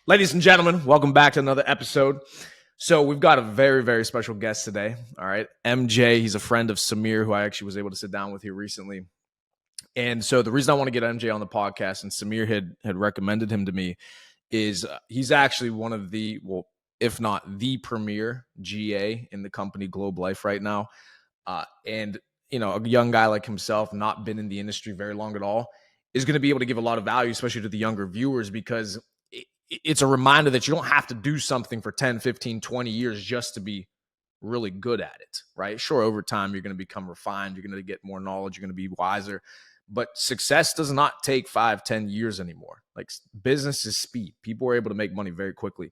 Ladies and gentlemen, welcome back to another episode. So we've got a very, very special guest today. All right. MJ, he's a friend of Samir, who I actually was able to sit down with here recently. And so the reason I want to get MJ on the podcast, and Samir had recommended him to me, is he's actually one of the, well, if not the premier GA in the company Globe Life right now. And, you know, a young guy like himself, not been in the industry very long at all, is going to be able to give a lot of value, especially to the younger viewers, because it's a reminder that you don't have to do something for 10, 15, 20 years just to be really good at it, right? Sure, over time, you're going to become refined. You're going to get more knowledge. You're going to be wiser. But success does not take 5, 10 years anymore. Like business is speed. People are able to make money very quickly.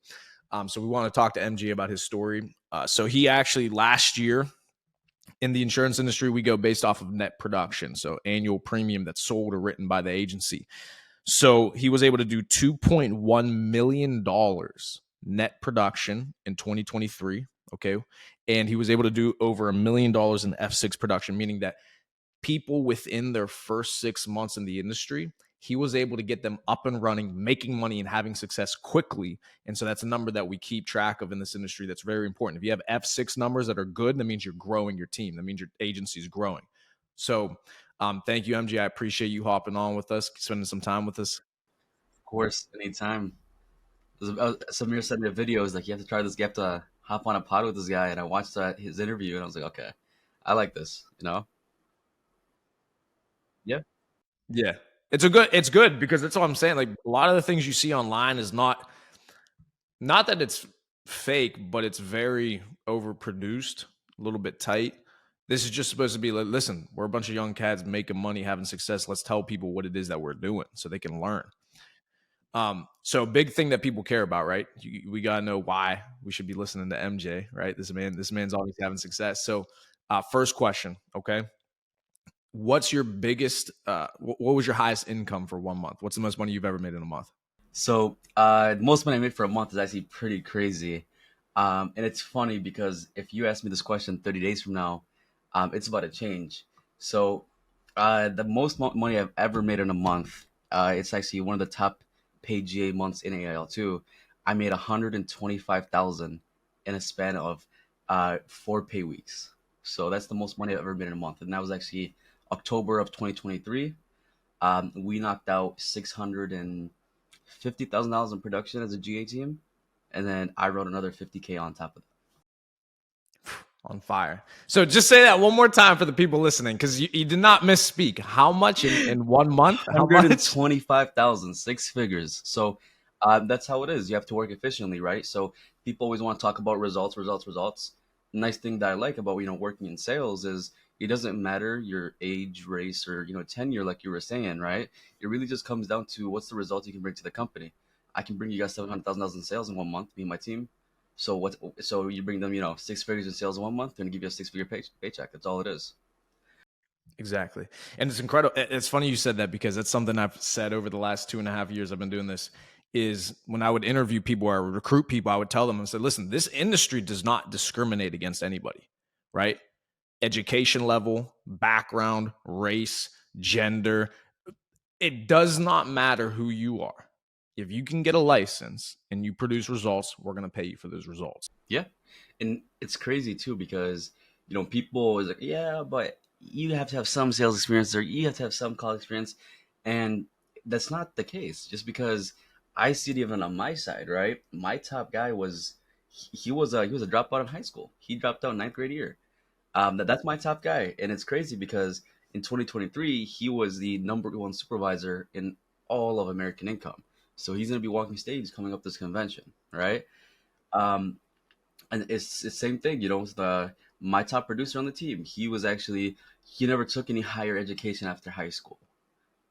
So we want to talk to MG about his story. So he actually last year in the insurance industry, we go based off of net production. So annual premium that's sold or written by the agency. So he was able to do $2.1 million net production in 2023. Okay. And he was able to do over $1 million in F6 production, meaning that people within their first 6 months in the industry, he was able to get them up and running, making money and having success quickly. And so that's a number that we keep track of in this industry. That's very important. If you have F6 numbers that are good, that means you're growing your team. That means your agency is growing. So thank you, MG. I appreciate you hopping on with us, spending some time with us. Of course, anytime. Samir sent me a video. It was like, you have to try this. You have to hop on a pod with this guy. And I watched his interview, and I was like, okay, I like this. Yeah, Yeah. It's good because that's all I'm saying. Like a lot of the things you see online is not that it's fake, but it's very overproduced, a little bit tight. This is just supposed to be like, listen, we're a bunch of young cats making money, having success. Let's tell people what it is that we're doing so they can learn. So big thing that people care about, right? We gotta know why we should be listening to MJ, right? This man's always having success. So, first question, okay? What's your biggest? What was your highest income for 1 month? What's the most money you've ever made in a month? so the most money I made for a month is actually pretty crazy. And it's funny because if you ask me this question 30 days from now, it's about to change. So the most money I've ever made in a month, it's actually one of the top paid GA months in AIL2. I made 125,000 in a span of 4 pay weeks. So that's the most money I've ever made in a month. And that was actually October of 2023. We knocked out $650,000 in production as a GA team. And then I wrote another 50K on top of that. On fire. So just say that one more time for the people listening, because you did not misspeak. How much in 1 month? How much? 125,000, 6 figures. So that's how it is. You have to work efficiently, right? So people always want to talk about results, results, results. The nice thing that I like about working in sales is it doesn't matter your age, race, or tenure, like you were saying, right? It really just comes down to what's the result you can bring to the company. I can bring you guys $700,000 in sales in 1 month, me and my team. So what? So you bring them, 6 figures in sales in 1 month, they're gonna give you a six-figure paycheck. That's all it is. Exactly. And it's incredible. It's funny you said that because that's something I've said over the last 2.5 years I've been doing this, is when I would interview people or I would recruit people, I would tell them and say, listen, this industry does not discriminate against anybody, right? Education level, background, race, gender. It does not matter who you are. If you can get a license and you produce results, we're going to pay you for those results. Yeah, and it's crazy too because people always like, yeah, but you have to have some sales experience or you have to have some college experience, and that's not the case. Just because I see it even on my side, right? My top guy was he was a dropout in high school. He dropped out ninth grade year. That's my top guy, and it's crazy because in 2023 he was the number one supervisor in all of American Income. So he's gonna be walking stage coming up this convention, right? Um, and it's the same thing, the my top producer on the team. He never took any higher education after high school.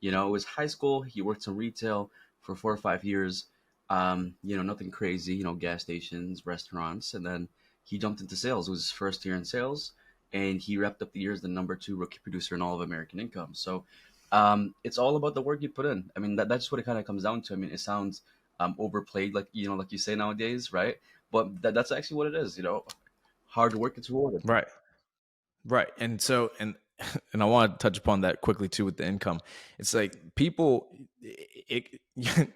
It was high school. He worked in retail for 4 or 5 years. Nothing crazy. Gas stations, restaurants, and then he jumped into sales. It was his first year in sales, and he wrapped up the year as the number two rookie producer in all of American Income. So, it's all about the work you put in. I mean, that's what it kind of comes down to. I mean, it sounds overplayed, like like you say nowadays, right? But that's actually what it is. Hard work gets rewarded. Right. Right. And and I want to touch upon that quickly too with the income. It's like people,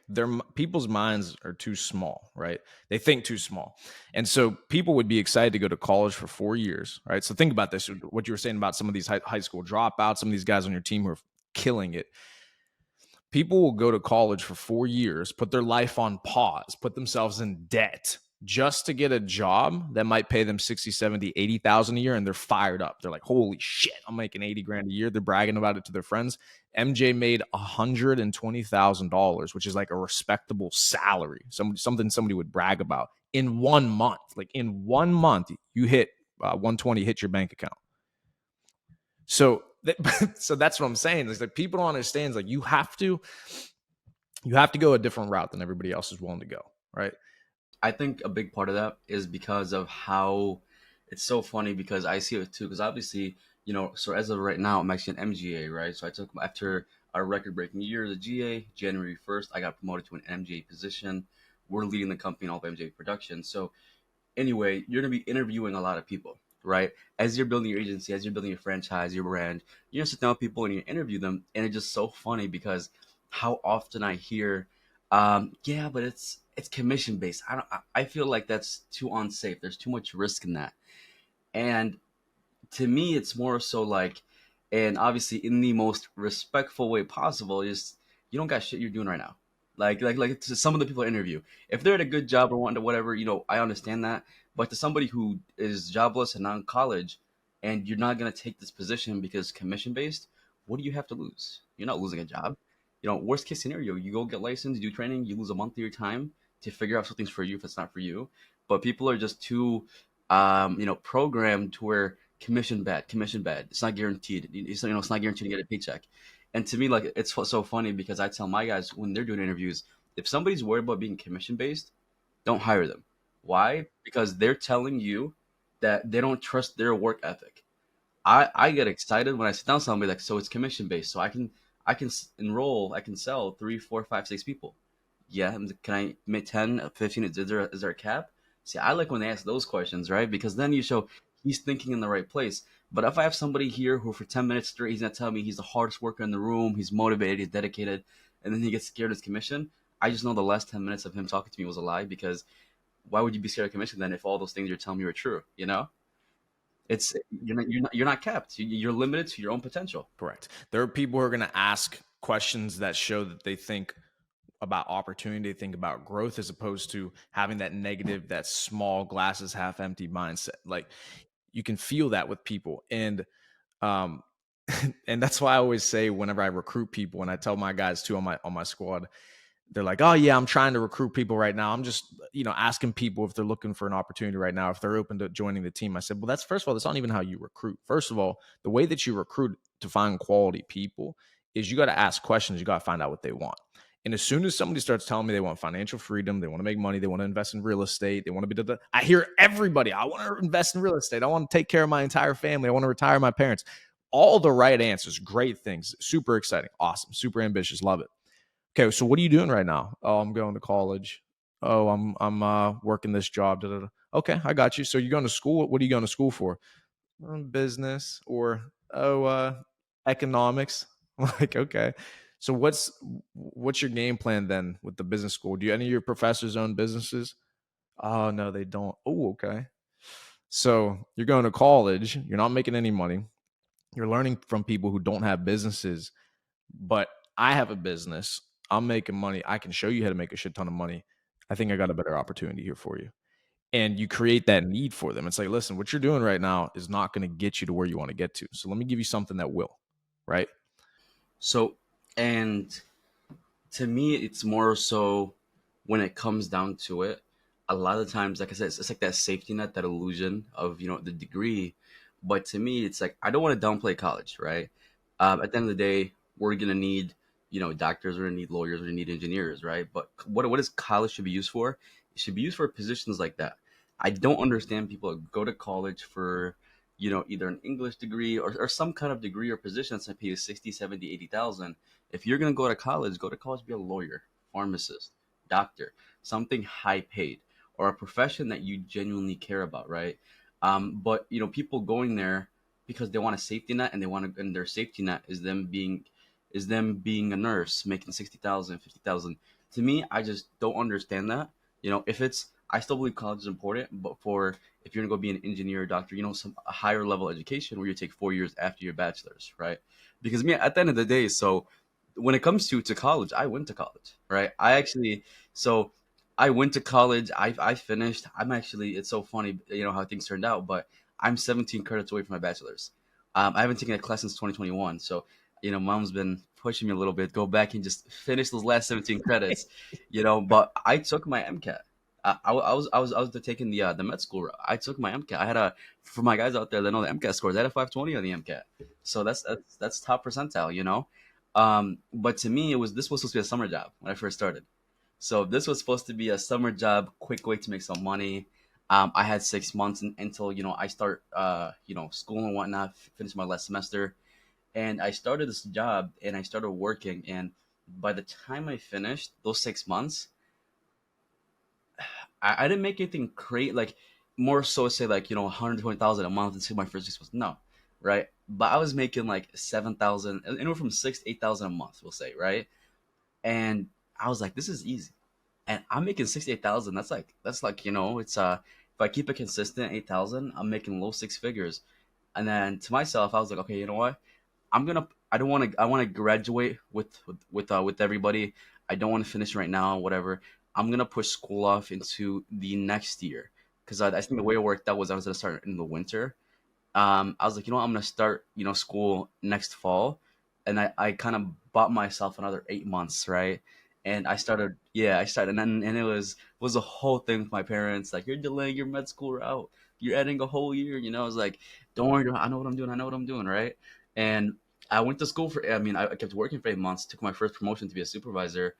their people's minds are too small, right? They think too small, and so people would be excited to go to college for 4 years, right? So think about this: what you were saying about some of these high school dropouts, some of these guys on your team who are killing it. People will go to college for 4 years, put their life on pause, put themselves in debt just to get a job that might pay them 60, 70, 80,000 a year. And they're fired up. They're like, holy shit, I'm making 80 grand a year. They're bragging about it to their friends. MJ made $120,000, which is like a respectable salary. Something somebody would brag about in 1 month. Like in 1 month, you hit 120, hit your bank account. So, so that's what I'm saying. Is like people don't understand. It's like you have to go a different route than everybody else is willing to go, right? I think a big part of that is because of how it's so funny because I see it too. Because obviously, so as of right now, I'm actually an MGA, right? So I took after our record-breaking year, the GA, January 1st, I got promoted to an MGA position. We're leading the company in all of MGA production. So anyway, you're going to be interviewing a lot of people, right? As you're building your agency, as you're building your franchise, your brand, you're going to sit down with people and you interview them. And it's just so funny because how often I hear, yeah, but it's commission based. I feel like that's too unsafe. There's too much risk in that. And to me, it's more so like, and obviously in the most respectful way possible, is you don't got shit you're doing right now. Like to some of the people I interview, if they're at a good job or want to whatever, I understand that. But to somebody who is jobless and not in college, and you're not gonna take this position because commission based, what do you have to lose? You're not losing a job. Worst case scenario, you go get licensed, you do training, you lose a month of your time to figure out if something's for you if it's not for you. But people are just too, programmed to where commission bad. It's not guaranteed. It's not guaranteed to get a paycheck. And to me, like it's so funny because I tell my guys when they're doing interviews, if somebody's worried about being commission based, don't hire them. Why? Because they're telling you that they don't trust their work ethic. I get excited when I sit down with somebody like, so it's commission based, so I can enroll, I can sell 3, 4, 5, 6 people. Yeah, can I make 10, 15? Is there a cap? See, I like when they ask those questions, right? Because then you show he's thinking in the right place. But if I have somebody here who for 10 minutes straight, he's gonna tell me he's the hardest worker in the room, he's motivated, he's dedicated, and then he gets scared of his commission, I just know the last 10 minutes of him talking to me was a lie because why would you be scared of commission then if all those things you're telling me are true? It's you're not capped. You're limited to your own potential. Correct. There are people who are going to ask questions that show that they think about opportunity, they think about growth, as opposed to having that negative, that small glasses half empty mindset. Like you can feel that with people. Um, and that's why I always say whenever I recruit people, and I tell my guys too on my squad, they're like, oh yeah, I'm trying to recruit people right now. I'm just, asking people if they're looking for an opportunity right now, if they're open to joining the team. I said, well, that's first of all, that's not even how you recruit. First of all, the way that you recruit to find quality people is you got to ask questions. You got to find out what they want. And as soon as somebody starts telling me they want financial freedom, they want to make money, they want to invest in real estate, they want to be, I hear everybody, I want to invest in real estate. I want to take care of my entire family. I want to retire my parents. All the right answers, great things, super exciting, awesome, super ambitious, love it. Okay, so what are you doing right now? Oh, I'm going to college. Oh, I'm working this job. Da, da, da. Okay, I got you. So you're going to school. What are you going to school for? Business or economics. I'm like, okay. So what's your game plan then with the business school? Do any of your professors own businesses? Oh no, they don't. Oh, okay. So you're going to college. You're not making any money. You're learning from people who don't have businesses, but I have a business. I'm making money. I can show you how to make a shit ton of money. I think I got a better opportunity here for you. And you create that need for them. It's like, listen, what you're doing right now is not going to get you to where you want to get to. So let me give you something that will, right? So, and to me, it's more so when it comes down to it. A lot of times, like I said, it's like that safety net, that illusion of the degree. But to me, it's like I don't want to downplay college, right? At the end of the day, we're gonna need doctors, we're gonna need lawyers, we're gonna need engineers, right? But what is college should be used for? It should be used for positions like that. I don't understand people that go to college for either an English degree or some kind of degree or position that's gonna pay you 60, 70, 80,000. If you're going to go to college, be a lawyer, pharmacist, doctor, something high paid, or a profession that you genuinely care about, right? But people going there, because they want a safety net, and they want to, and their safety net is them being a nurse making 60,000, 50,000. To me, I just don't understand that. If it's, I still believe college is important, but for, if you're gonna go be an engineer or doctor, some a higher level education where you take 4 years after your bachelor's, right? Because me, at the end of the day, so when it comes to college, I went to college, right? So I went to college. I finished. I'm actually. It's so funny, how things turned out. But I'm 17 credits away from my bachelor's. I haven't taken a class since 2021. So mom's been pushing me a little bit. Go back and just finish those last 17 credits. But I took my MCAT. I was taking the med school route. I took my MCAT. I had a, for my guys out there that know the MCAT scores, I had a 520 on the MCAT. So that's top percentile. But to me, this was supposed to be a summer job when I first started. So this was supposed to be a summer job, quick way to make some money. I had 6 months until I start school and whatnot, finish my last semester, and I started this job and I started working. And by the time I finished those 6 months, I didn't make anything great, like more so say like 120,000 a month until my first 6 months. No, right? But I was making like 7,000, anywhere from 6 to 8,000 a month, we'll say, right? And I was like, this is easy, and I'm making 68,000. That's like it's if I keep it consistent, 8,000, I'm making low six figures. And then to myself, I was like, okay, you know what? I don't want to. I want to graduate with everybody. I don't want to finish right now. Whatever. I'm gonna push school off into the next year, because I think the way it worked out was I was gonna start in the winter. I was like, I'm gonna start, school next fall, and I kind of bought myself another 8 months, right? And I started, and it was a whole thing with my parents, like, you're delaying your med school route, you're adding a whole year, I was like, don't worry, I know what I'm doing, right? And I went to school for, I mean, I kept working for 8 months, took my first promotion to be a supervisor,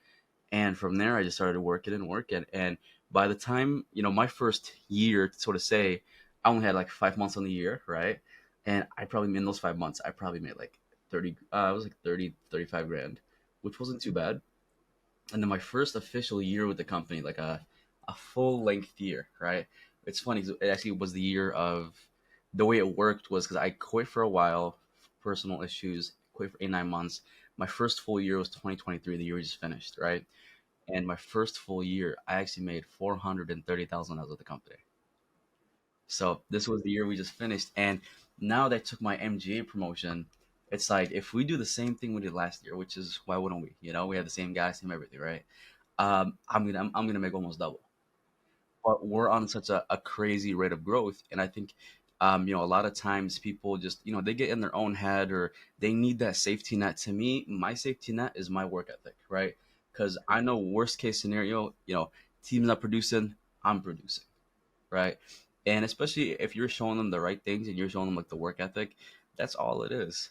and from there I just started working and working. And by the time my first year, to sort of say, I only had like 5 months on the year, right? And I probably, in those 5 months, I probably made like 30, it was like 35 grand, which wasn't too bad. And then my first official year with the company, like a full length year, right? It's funny 'cause it actually was the year of, the way it worked was because I quit for a while, personal issues, quit for 8 9 months. My first full year was 2023, the year we just finished, right? And my first full year, I actually made 430,000 out of the company. So this was the year we just finished, and now that I took my MGA promotion, it's like, if we do the same thing we did last year, which is, why wouldn't we? We have the same guys, same everything, right? I'm gonna make almost double. But we're on such a crazy rate of growth, and I think a lot of times people just they get in their own head, or they need that safety net. To me, my safety net is my work ethic, right? Because I know, worst case scenario, team's not producing, I'm producing, right? And especially if you're showing them the right things and you're showing them like the work ethic, that's all it is.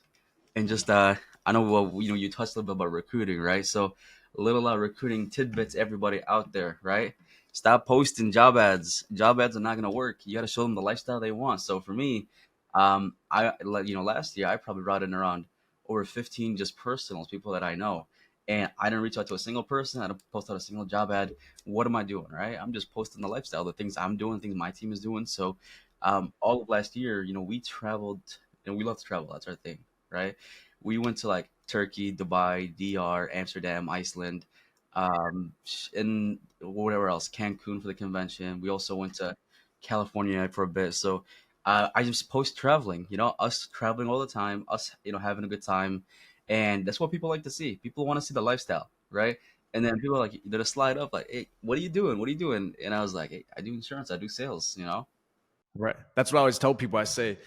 And just I know, well, you touched a little bit about recruiting, right? So a little recruiting tidbits, everybody out there, right? Stop posting job ads. Job ads are not gonna work. You got to show them the lifestyle they want. So for me, I like last year I probably brought in around over 15 just personals, people that I know, and I didn't reach out to a single person. I didn't post out a single job ad. What am I doing, right? I'm just posting the lifestyle, the things I'm doing, things my team is doing. So all of last year, we traveled, and we love to travel. That's our thing, right? We went to like Turkey, Dubai, DR, Amsterdam, Iceland, and whatever else, Cancun for the convention. We also went to California for a bit. So I just post traveling, us traveling all the time, us, having a good time. And that's what people like to see. People want to see the lifestyle, right? And then people are like, they'll slide up like, hey, what are you doing? What are you doing? And I was like, hey, I do insurance, I do sales. Right. That's what I always tell people. I say,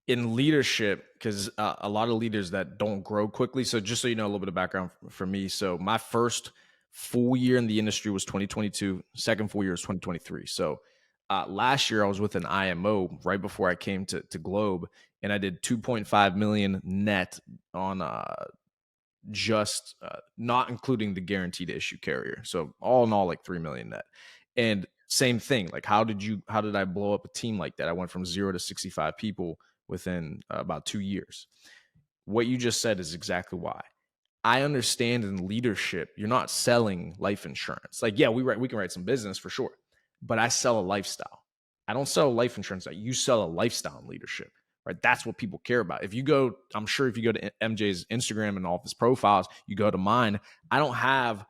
in leadership, because a lot of leaders that don't grow quickly. So just so you know, a little bit of background for me. So my first full year in the industry was 2022. Second full year was 2023. So last year I was with an IMO right before I came to Globe, and I did 2.5 million net on just not including the guaranteed issue carrier. So all in all, like 3 million net. And same thing, like how did I blow up a team like that? I went from 0 to 65 people within about 2 years. What you just said is exactly why. I understand in leadership, you're not selling life insurance. Like, yeah, we can write some business for sure, but I sell a lifestyle. I don't sell life insurance. You sell a lifestyle in leadership. right? That's what people care about. If you go, I'm sure if you go to MJ's Instagram and all of his profiles, you go to mine, I don't have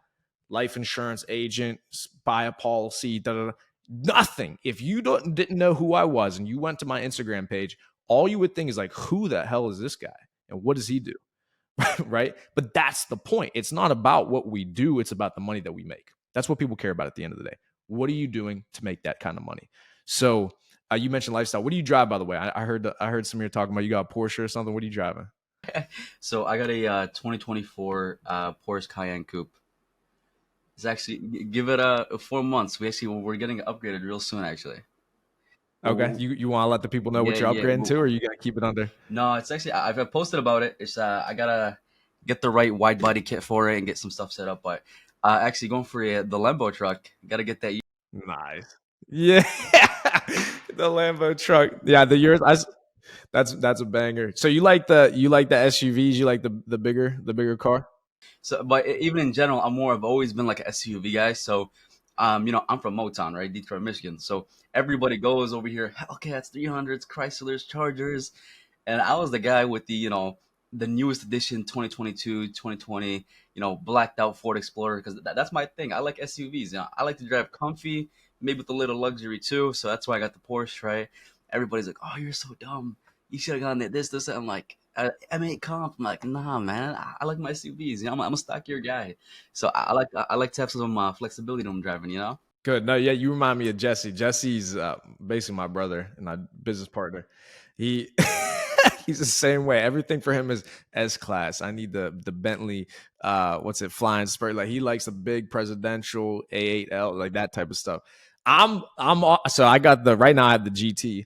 life insurance agent, buy a policy, da, da, da, nothing. If you didn't know who I was and you went to my Instagram page, all you would think is like, who the hell is this guy? And what does he do? Right? But that's the point. It's not about what we do, it's about the money that we make. That's what people care about at the end of the day. What are you doing to make that kind of money? So you mentioned lifestyle. What do you drive, by the way? I heard Samir talking about you got a Porsche or something. What are you driving? So I got a 2024 Porsche Cayenne Coupe. It's actually give it 4 months. We're getting upgraded real soon actually. Okay, Ooh, you want to let the people know what yeah, you're yeah. upgrading to, or you gonna keep it under? No, it's actually I've posted about it. It's I gotta get the right wide body kit for it and get some stuff set up. But actually going for the Lambo truck. Got to get that. Nice. Yeah, the Lambo truck. Yeah, the yours. That's a banger. So you like the SUVs? You like the bigger car? So, but even in general, I've always been like an SUV guy. So, I'm from Motown, right, Detroit, Michigan. So everybody goes over here, Hellcats, 300s, Chryslers, Chargers, and I was the guy with the newest edition 2022, 2020, blacked out Ford Explorer because that's my thing. I like SUVs. I like to drive comfy, maybe with a little luxury too. So that's why I got the Porsche, right? Everybody's like, "Oh, you're so dumb. You should have gone this." I'm like, M8 comp. I'm like, nah, man. I like my SUVs. I'm a stockier guy, so I like to have some flexibility when I'm driving. Good. No, yeah, you remind me of Jesse. Jesse's basically my brother and my business partner. He he's the same way. Everything for him is S class. I need the Bentley, what's it, flying spur. Like he likes the big presidential A8L, like that type of stuff. So I got the right now I have the GT,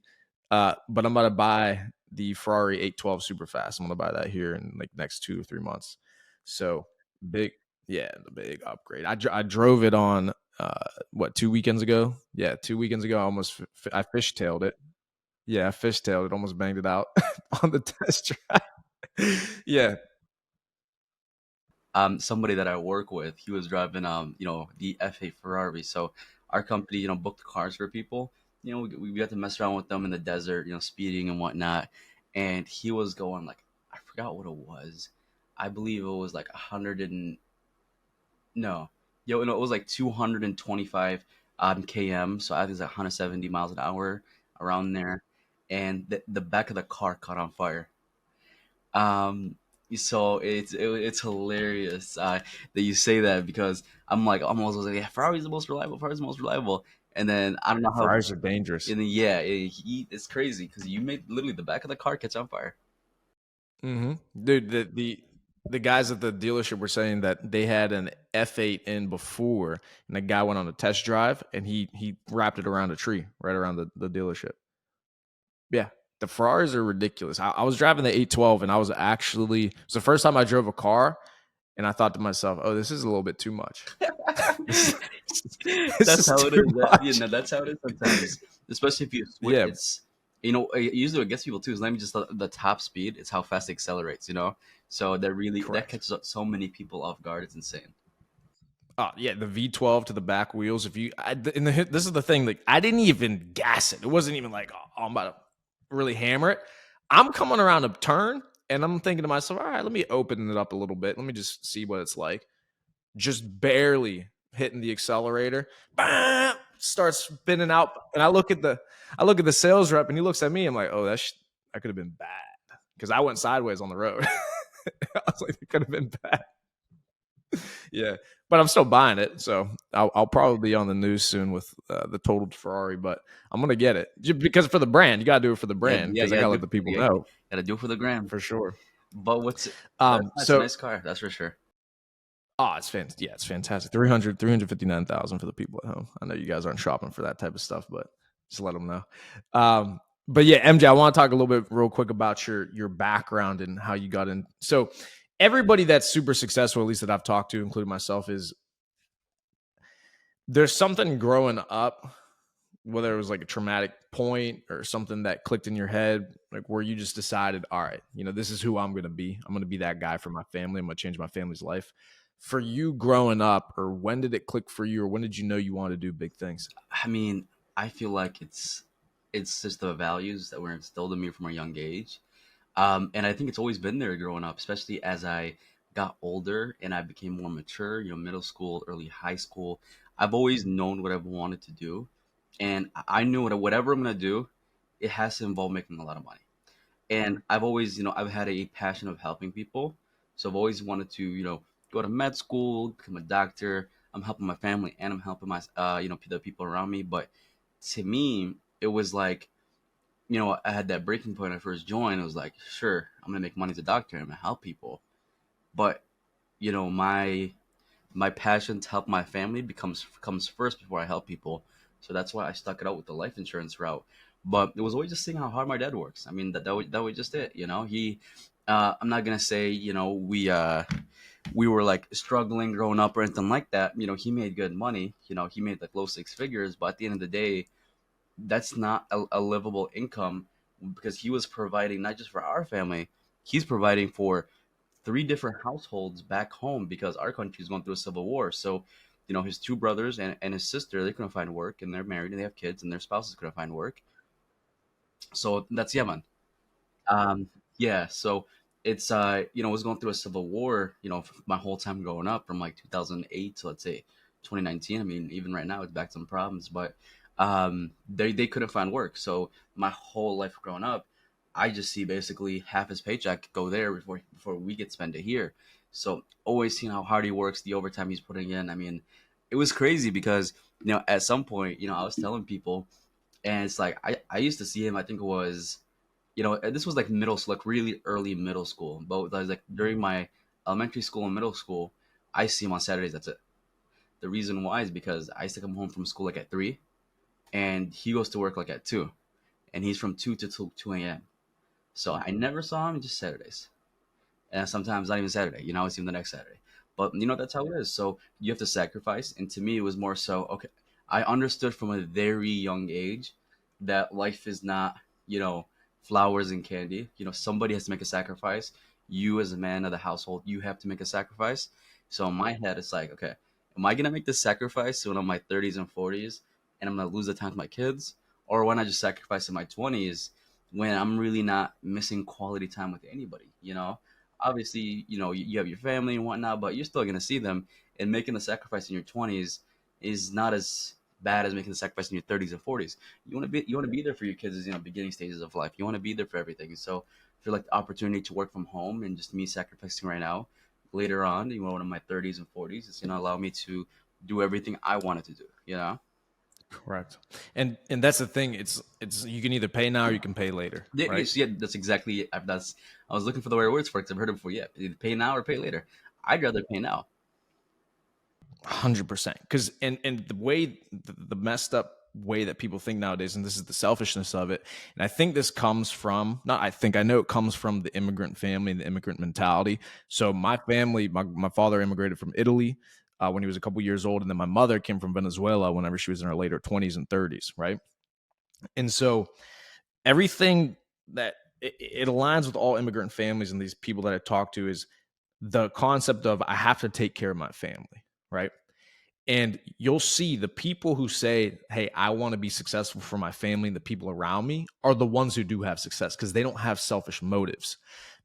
but I'm gonna buy the Ferrari 812 super fast. I'm gonna buy that here in like next 2 or 3 months. So big, yeah, the big upgrade. I drove it on what 2 weekends ago? Yeah, 2 weekends ago. I fishtailed it. Yeah, I fishtailed it. Almost banged it out on the test drive. Yeah, Somebody that I work with, he was driving the F8 Ferrari. So our company, booked cars for people. We got to mess around with them in the desert, speeding and whatnot. And he was going like, I forgot what it was. I believe it was like 100 and no, no, it was like 225 km. So I think it's like 170 miles an hour around there. And the back of the car caught on fire. Um, so it's hilarious that you say that because I'm always like, yeah, Ferrari's the most reliable. Ferrari's the most reliable. And then I don't know how. Ferraris are dangerous. And then yeah, it's crazy because you made literally the back of the car catch on fire. Dude, the guys at the dealership were saying that they had an F8 in before, and the guy went on a test drive, and he wrapped it around a tree right around the dealership. Yeah, the Ferraris are ridiculous. I was driving the 812, and I was actually it's the first time I drove a car, and I thought to myself, "Oh, this is a little bit too much. this, this That's is how it is. too much." That's how it is sometimes. Especially if you switch, Yeah, it's usually what gets people too is not even just the top speed; it's how fast it accelerates. So that correct. catches up so many people off guard. It's insane. Oh yeah, the V12 to the back wheels. If you, this is the thing. Like I didn't even gas it. It wasn't even like I'm about to really hammer it. I'm coming around a turn, and I'm thinking to myself, all right, let me open it up a little bit. Let me just see what it's like. Just barely hitting the accelerator, bam, starts spinning out, and I look at the sales rep, and he looks at me. I'm like, oh, that could have been bad because I went sideways on the road. I was like, it could have been bad. Yeah, but I'm still buying it, so I'll probably be on the news soon with the totaled Ferrari. But I'm gonna get it because for the brand, you gotta do it for the Yeah, brand yeah, because I yeah. gotta let the people know Gotta do it for the gram. for sure. But that's a So nice car, that's for sure. it's fantastic. 359,000 for the people at home. I know you guys aren't shopping for that type of stuff, but just let them know. But yeah, MJ, I want to talk a little bit real quick about your background and how you got in. So everybody that's super successful, at least that I've talked to, including myself, is there's something growing up, whether it was like a traumatic point or something that clicked in your head, like where you just decided, all right, this is who I'm going to be. I'm going to be that guy for my family. I'm going to change my family's life. For you growing up, or when did it click for you, or when did you know you wanted to do big things? I mean, I feel like it's it's just the values that were instilled in me from a young age. And I think it's always been there growing up, especially as I got older and I became more mature, middle school, early high school. I've always known what I've wanted to do. And I knew whatever I'm going to do, it has to involve making a lot of money. And I've always, I've had a passion of helping people. So I've always wanted to, go to med school, become a doctor. I'm helping my family and I'm helping the people around me. But to me, it was like, I had that breaking point when I first joined. It was like, sure, I'm gonna make money as a doctor. I'm gonna help people, but my passion to help my family comes first before I help people. So that's why I stuck it out with the life insurance route. But it was always just seeing how hard my dad works. I mean, that was just it. He, I'm not gonna say we were like struggling growing up or anything like that. He made good money. He made like low six figures. But at the end of the day, that's not a livable income because he was providing not just for our family, he's providing for three different households back home because our country is going through a civil war. So, his two brothers and his sister, they couldn't find work and they're married and they have kids and their spouses couldn't find work. So that's Yemen. Um, yeah, so it's it was going through a civil war, my whole time growing up from like 2008 to let's say 2019. I mean, even right now it's back to some problems, but they couldn't find work. So my whole life growing up, I just see basically half his paycheck go there before we get spent it here. So always seeing how hard he works, the overtime he's putting in. I mean, it was crazy because at some point, I was telling people, and it's like I used to see him. I think it was this was like middle school, like really early middle school. But it was like during my elementary school and middle school, I see him on Saturdays. That's it. The reason why is because I used to come home from school like at 3, and he goes to work like at 2, and he's from 2 to 2 a.m. So I never saw him just Saturdays, and sometimes not even Saturday. I would see him the next Saturday. But that's how it is. So you have to sacrifice. And to me, it was more so okay. I understood from a very young age that life is not flowers and candy. Somebody has to make a sacrifice. You as a man of the household, you have to make a sacrifice. So in my head, it's like, okay, am I gonna make this sacrifice when I'm in my 30s and 40s, and I'm gonna lose the time with my kids, or when I just sacrifice in my 20s when I'm really not missing quality time with anybody? Obviously, you have your family and whatnot, but you're still going to see them. And making the sacrifice in your 20s is not as bad as making the sacrifice in your 30s and 40s. You want to be there for your kids, beginning stages of life. You want to be there for everything. So I feel like the opportunity to work from home and just me sacrificing right now, later on, when I'm in my 30s and 40s, it's going to allow me to do everything I wanted to do. Correct. And that's the thing. It's you can either pay now or you can pay later, Yeah, right? yes, yeah, that's exactly it. I was looking for the right words for it because I've heard it before. Yeah, either pay now or pay later. I'd rather pay now. 100%. Because and the way the messed up way that people think nowadays, and this is the selfishness of it, and I think this comes from not I think I know it comes from the immigrant family and the immigrant mentality. So my family, my father immigrated from Italy when he was a couple years old, and then my mother came from Venezuela whenever she was in her later 20s and 30s, right? And so everything that it aligns with all immigrant families and these people that I talk to is the concept of I have to take care of my family, right? And you'll see the people who say, hey, I want to be successful for my family and the people around me are the ones who do have success because they don't have selfish motives.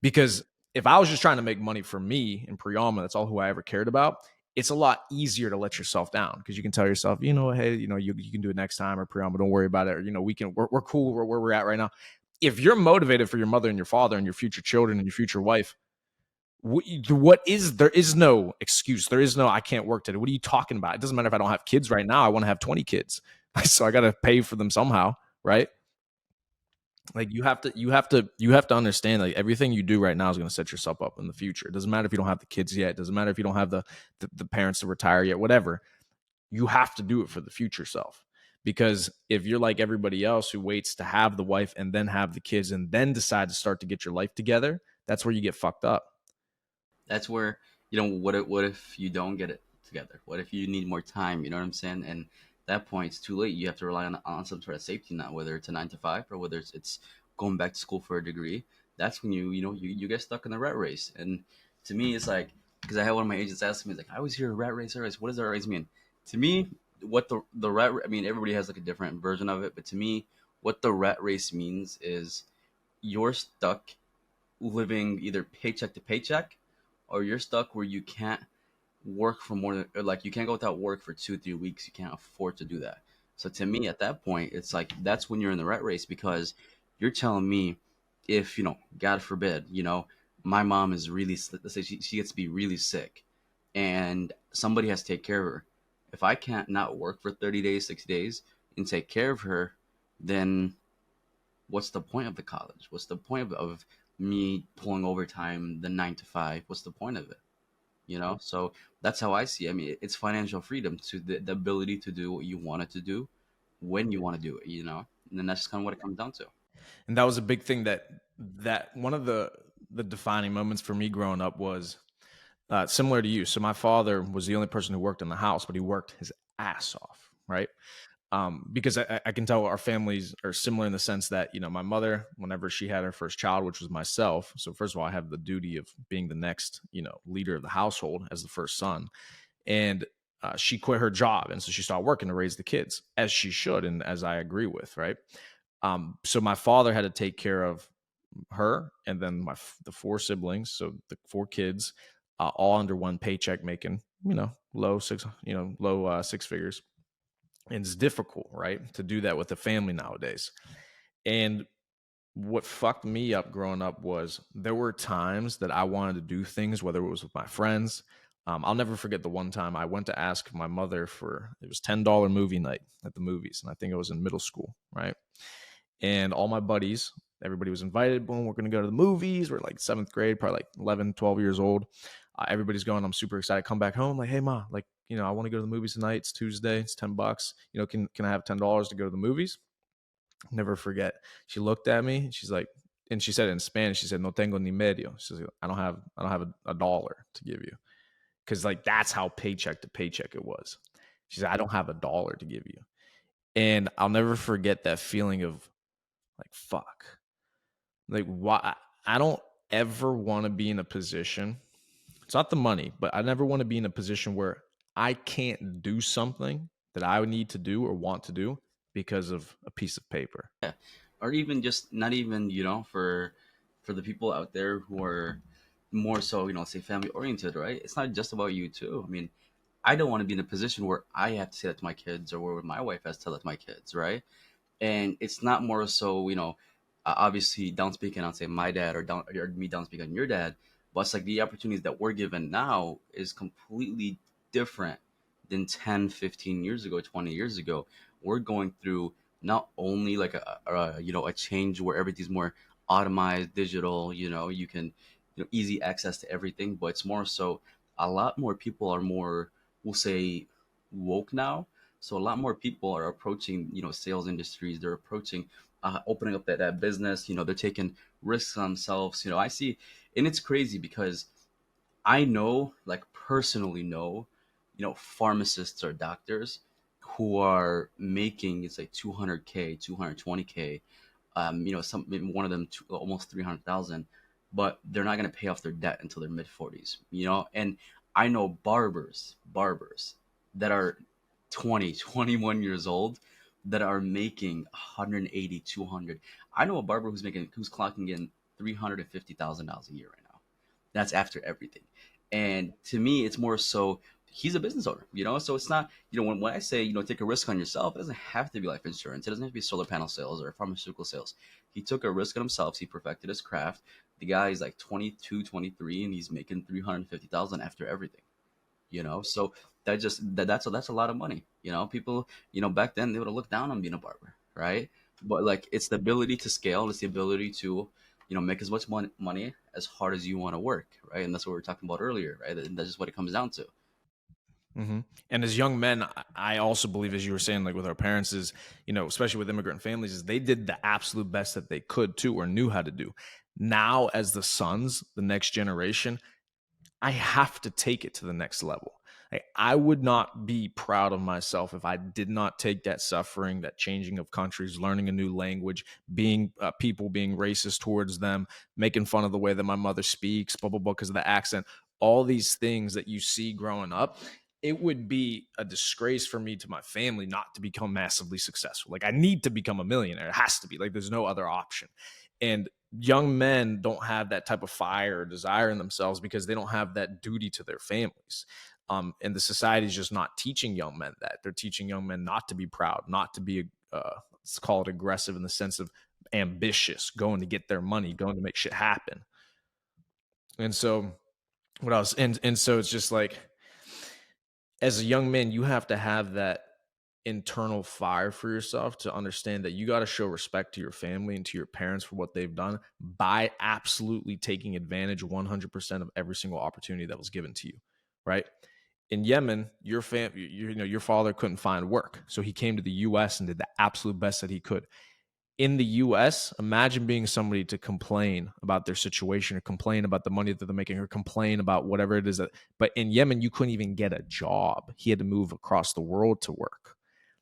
Because if I was just trying to make money for me and Priyama, that's all who I ever cared about, it's a lot easier to let yourself down because you can tell yourself, hey, you can do it next time or Priyama, don't worry about it. Or, we're cool where we're at right now. If you're motivated for your mother and your father and your future children and your future wife, there is no excuse. There is no, I can't work today. What are you talking about? It doesn't matter if I don't have kids right now. I want to have 20 kids. So I got to pay for them somehow. Right. Like you have to understand like everything you do right now is going to set yourself up in the future. It doesn't matter if you don't have the kids yet. It doesn't matter if you don't have the parents to retire yet, whatever. You have to do it for the future self. Because if you're like everybody else who waits to have the wife and then have the kids and then decide to start to get your life together, that's where you get fucked up. That's where what if you don't get it together? What if you need more time? You know what I'm saying? And at that point, it's too late. You have to rely on some sort of safety net, whether it's a 9 to 5 or whether it's going back to school for a degree. That's when you get stuck in the rat race. And to me, it's like because I had one of my agents ask me, he's like, I always hear rat race, rat race. What does that race mean? To me, what the rat? I mean, everybody has like a different version of it, but to me, what the rat race means is you're stuck living either paycheck to paycheck, or you're stuck where you can't work for more than, or like you can't go without work for 2 3 weeks. You can't afford to do that. So to me at that point it's like that's when you're in the rat race, because you're telling me, if god forbid, my mom is really, let's say she gets to be really sick and somebody has to take care of her. If I can't not work for 30 days, 60 days and take care of her, then what's the point of the college? What's the point of me pulling overtime, the 9 to 5? What's the point of it? So that's how I see it. I mean, it's financial freedom, to the ability to do what you wanted to do when you want to do it. And then that's just kind of what it comes down to. And that was a big thing that one of the defining moments for me growing up was similar to you. So my father was the only person who worked in the house, but he worked his ass off, right? Because I can tell our families are similar in the sense that, my mother, whenever she had her first child, which was myself. So first of all, I have the duty of being the next, leader of the household as the first son. And she quit her job. And so she started working to raise the kids, as she should. And as I agree with, right? So my father had to take care of her and then the four siblings. So the four kids, all under one paycheck, making, low six figures. And it's difficult, right, to do that with a family nowadays. And what fucked me up growing up was there were times that I wanted to do things, whether it was with my friends. I'll never forget the one time I went to ask my mother for, it was $10 movie night at the movies. And I think I was in middle school, right? And all my buddies, everybody was invited. Boom, we're going to go to the movies. We're like seventh grade, probably like 11, 12 years old. Everybody's going. I'm super excited. Come back home. Like, hey, Ma, like, I want to go to the movies tonight. It's Tuesday. It's $10. Can I have $10 to go to the movies? Never forget. She looked at me. She's like, and she said it in Spanish. She said, "No tengo ni medio." She's like, I don't have a dollar to give you, because like that's how paycheck to paycheck it was. She said, "I don't have a dollar to give you," and I'll never forget that feeling of like, fuck, like why I don't ever want to be in a position. It's not the money, but I never want to be in a position where I can't do something that I would need to do or want to do because of a piece of paper. Yeah. Or even just not even, for the people out there who are more so, say family oriented, right? It's not just about you too. I mean, I don't want to be in a position where I have to say that to my kids, or where my wife has to tell that to my kids, right? And it's not more so, obviously down speaking on, say, my dad, or me down speaking on your dad, but it's like the opportunities that we're given now is completely different than 10, 15 years ago, 20 years ago. We're going through not only like a change where everything's more automized, digital, you can, easy access to everything, but it's more so a lot more people are more, we'll say, woke now. So a lot more people are approaching, sales industries. They're approaching, opening up that business. They're taking risks on themselves. I see, and it's crazy because I know, like personally know, pharmacists or doctors who are making, it's like 200K, 220K. Some, maybe one of them almost 300,000, but they're not going to pay off their debt until their mid 40s. And I know barbers that are 20, 21 years old that are making 180, 200. I know a barber who's clocking in $350,000 a year right now. That's after everything. And to me, it's more so he's a business owner, So it's not, when I say, take a risk on yourself, it doesn't have to be life insurance. It doesn't have to be solar panel sales or pharmaceutical sales. He took a risk on himself. He perfected his craft. The guy is like 22, 23, and he's making 350,000 after everything. So that's a lot of money. People, back then they would have looked down on being a barber, right? But like it's the ability to scale, it's the ability to, make as much money as hard as you want to work, right? And that's what we were talking about earlier, right? And that's just what it comes down to. Mm-hmm. And as young men, I also believe, as you were saying, like with our parents, is, especially with immigrant families, is they did the absolute best that they could too, or knew how to do. Now, as the sons, the next generation, I have to take it to the next level. Like, I would not be proud of myself if I did not take that suffering, that changing of countries, learning a new language, being people being racist towards them, making fun of the way that my mother speaks, blah, blah, blah, because of the accent, all these things that you see growing up. it would be a disgrace for me to my family not to become massively successful. Like I need to become a millionaire. It has to be. Like there's no other option. And young men don't have that type of fire or desire in themselves because they don't have that duty to their families. And the society is just not teaching young men that. They're teaching young men not to be proud, not to be, let's call it aggressive in the sense of ambitious, going to get their money, going to make shit happen. And so what else? And so it's just like, as a young man, you have to have that internal fire for yourself to understand that you got to show respect to your family and to your parents for what they've done by absolutely taking advantage 100% of every single opportunity that was given to you, right? In Yemen, your father couldn't find work, so he came to the US and did the absolute best that he could. In the US, imagine being somebody to complain about their situation or complain about the money that they're making or complain about whatever it is but in Yemen, you couldn't even get a job. He had to move across the world to work.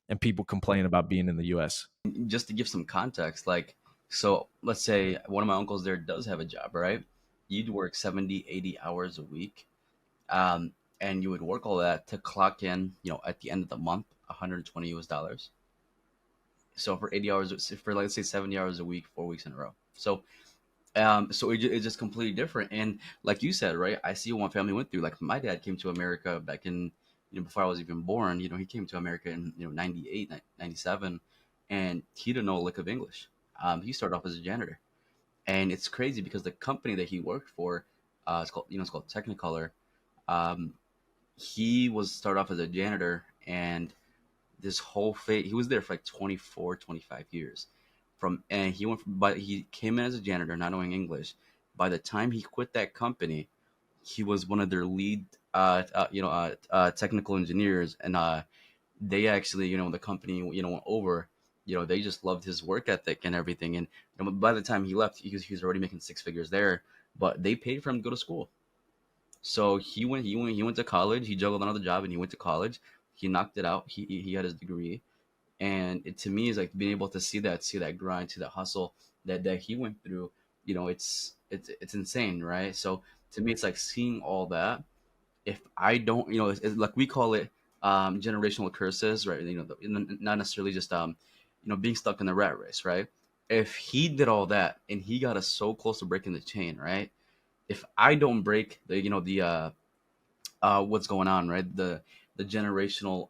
And people complain about being in the US. Just to give some context, like, so let's say one of my uncles there does have a job, right? You'd work 70, 80 hours a week. And you would work all that to clock in, at the end of the month, 120 US dollars. So for 80 hours, for let's say 70 hours a week, 4 weeks in a row. So it's just completely different. And like you said, right? I see what my family went through. Like my dad came to America back in, before I was even born. He came to America in 98, 97, and he didn't know a lick of English. He started off as a janitor, and it's crazy because the company that he worked for, it's called Technicolor. Um, he was started off as a janitor, and this whole phase, he was there for like 24, 25 years. And he came in as a janitor, not knowing English. By the time he quit that company, he was one of their lead, technical engineers, and they actually, when the company, went over, they just loved his work ethic and everything. And by the time he left, he was already making six figures there. But they paid for him to go to school. So he went to college. He juggled another job, and he went to college. He knocked it out. He had his degree, and it to me is like being able to see that grind, see that hustle that he went through. It's insane, right? So to me, it's like seeing all that. If I don't, it's like we call it generational curses, right? Not necessarily just being stuck in the rat race, right? If he did all that and he got us so close to breaking the chain, right? If I don't break the what's going on, right? The generational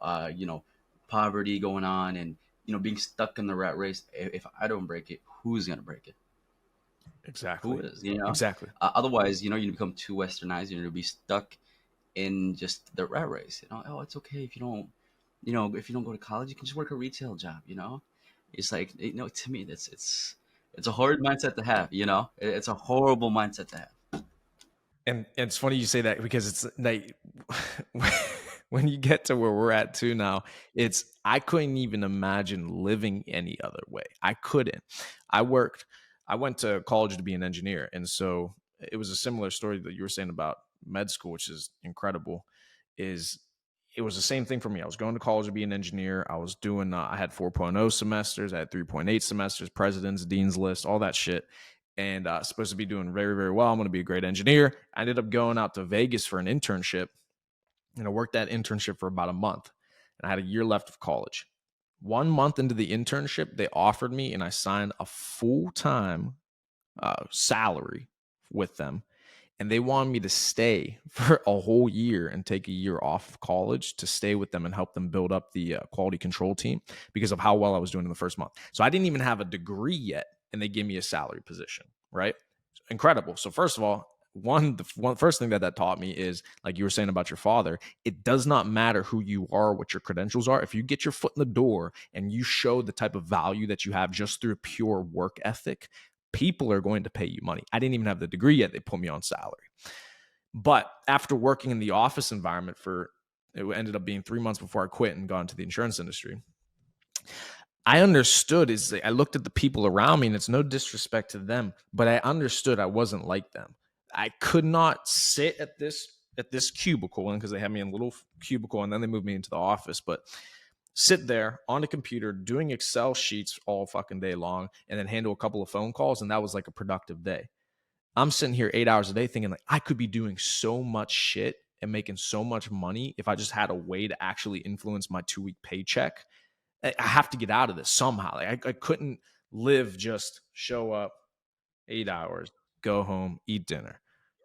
poverty going on, and being stuck in the rat race. If I don't break it, who's gonna break it? Who Exactly. is? Exactly. Otherwise, you become too westernized. You'll be stuck in just the rat race. Oh, it's okay if you don't, if you don't go to college, you can just work a retail job. It's like, to me, it's a hard mindset to have. It's a horrible mindset to have. And it's funny you say that because it's like when you get to where we're at too now, I couldn't even imagine living any other way. I couldn't. I went to college to be an engineer. And so it was a similar story that you were saying about med school, which is incredible. It was the same thing for me. I was going to college to be an engineer. I was doing, I had 4.0 semesters, I had 3.8 semesters, president's, dean's list, all that shit. And supposed to be doing very, very well. I'm going to be a great engineer. I ended up going out to Vegas for an internship, and I worked that internship for about a month. And I had a year left of college. 1 month into the internship, they offered me, and I signed a full-time salary with them. And they wanted me to stay for a whole year and take a year off of college to stay with them and help them build up the quality control team because of how well I was doing in the first month. So I didn't even have a degree yet, and they gave me a salary position, right? Incredible. So first of all, the first thing that taught me is, like you were saying about your father, it does not matter who you are, what your credentials are. If you get your foot in the door and you show the type of value that you have just through pure work ethic, people are going to pay you money. I didn't even have the degree yet. They put me on salary. But after working in the office environment it ended up being 3 months before I quit and got into the insurance industry, I understood I looked at the people around me, and it's no disrespect to them, but I understood I wasn't like them. I could not sit at this cubicle, because they had me in a little cubicle and then they moved me into the office, but sit there on a computer doing Excel sheets all fucking day long and then handle a couple of phone calls, and that was like a productive day. I'm sitting here 8 hours a day thinking like I could be doing so much shit and making so much money, if I just had a way to actually influence my 2-week paycheck, I have to get out of this somehow. Like I couldn't live just show up 8 hours, go home, eat dinner,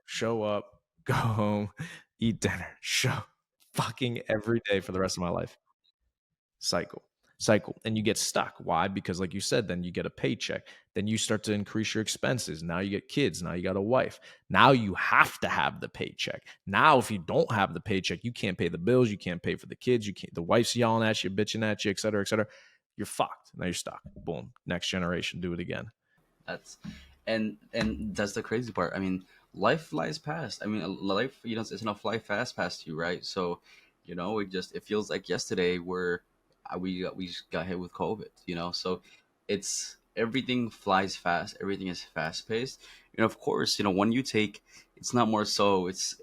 show up, go home, eat dinner, show fucking every day for the rest of my life. Cycle. And you get stuck. Why? Because like you said, then you get a paycheck. Then you start to increase your expenses. Now you get kids. Now you got a wife. Now you have to have the paycheck. Now, if you don't have the paycheck, you can't pay the bills. You can't pay for the kids. You can't, the wife's yelling at you, bitching at you, et cetera, et cetera. You're fucked. Now you're stuck. Boom. Next generation, do it again. That's and that's the crazy part. I mean, life flies past. I mean, life, it's gonna fly fast past you, right? So, it feels like yesterday where we just got hit with COVID. So it's everything flies fast. Everything is fast paced. And of course, when you take, it's not more so. It's,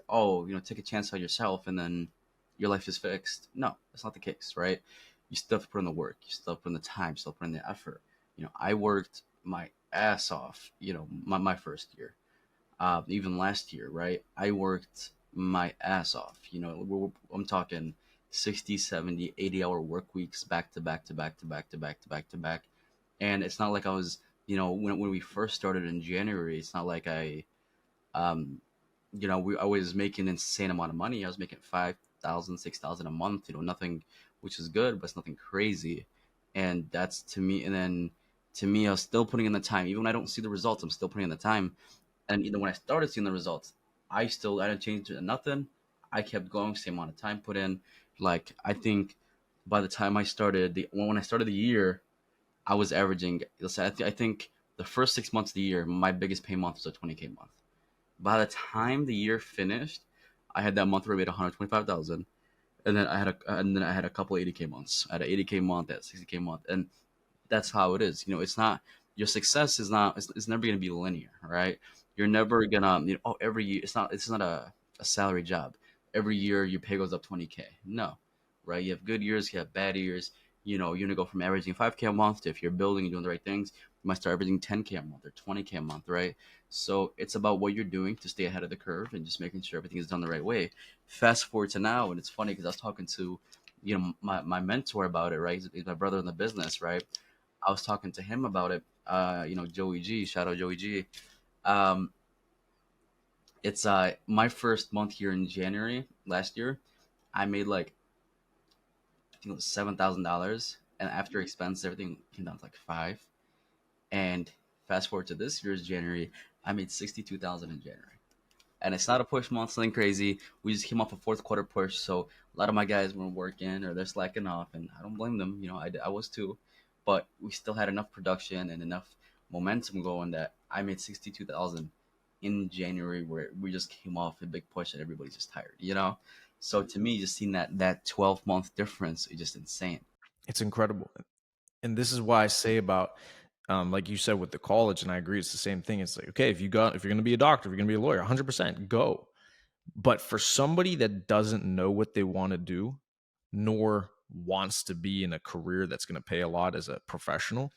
take a chance on yourself and then your life is fixed. No, that's not the case, right? You still have to put in the work. You still have to put in the time. You still have to put in the effort. I worked my ass off, my first year. Even last year, right? I worked my ass off. I'm talking 60, 70, 80 hour work weeks back to back to back to back to back to back to back. And it's not like I was, when we first started in January, it's not like um, I was making an insane amount of money. I was making 5,000, 6,000 a month, nothing, which is good, but it's nothing crazy. And that's to me. And then to me, I was still putting in the time. Even when I don't see the results, I'm still putting in the time. And when I started seeing the results, I didn't change nothing. I kept going, same amount of time put in. Like, I think by the time I started when I started the year, I was averaging. I think the first 6 months of the year, my biggest pay month was a 20K month. By the time the year finished, I had that month where I made 125,000, and then I had a couple 80K months. I had an 80K month, at 60K month, and that's how it is. It's not, your success is not, it's never going to be linear, right? You're never gonna, every year, it's not a salary job. Every year your pay goes up 20K. No, right? You have good years, you have bad years. You're gonna go from averaging 5K a month to, if you're building and doing the right things, you might start averaging 10K a month or 20K a month, right? So it's about what you're doing to stay ahead of the curve and just making sure everything is done the right way. Fast forward to now, and it's funny because I was talking to, my mentor about it, right? He's my brother in the business, right? I was talking to him about it. Joey G, shout out Joey G. Um, it's my first month here in January last year. I made like, I think it was $7,000, and after expense, everything came down to like five. And fast forward to this year's January, I made 62,000 in January. And it's not a push month, something crazy. We just came off a fourth quarter push, so a lot of my guys weren't working or they're slacking off, and I don't blame them. I was too, but we still had enough production and enough momentum going that I made 62,000 in January, where we just came off a big push and everybody's just tired. So to me, just seeing that 12-month difference is just insane. It's incredible. And this is why I say about, like you said with the college, and I agree, it's the same thing. It's like, okay, if you're going to be a doctor, if you're going to be a lawyer, 100% go. But for somebody that doesn't know what they want to do, nor wants to be in a career that's going to pay a lot as a professional,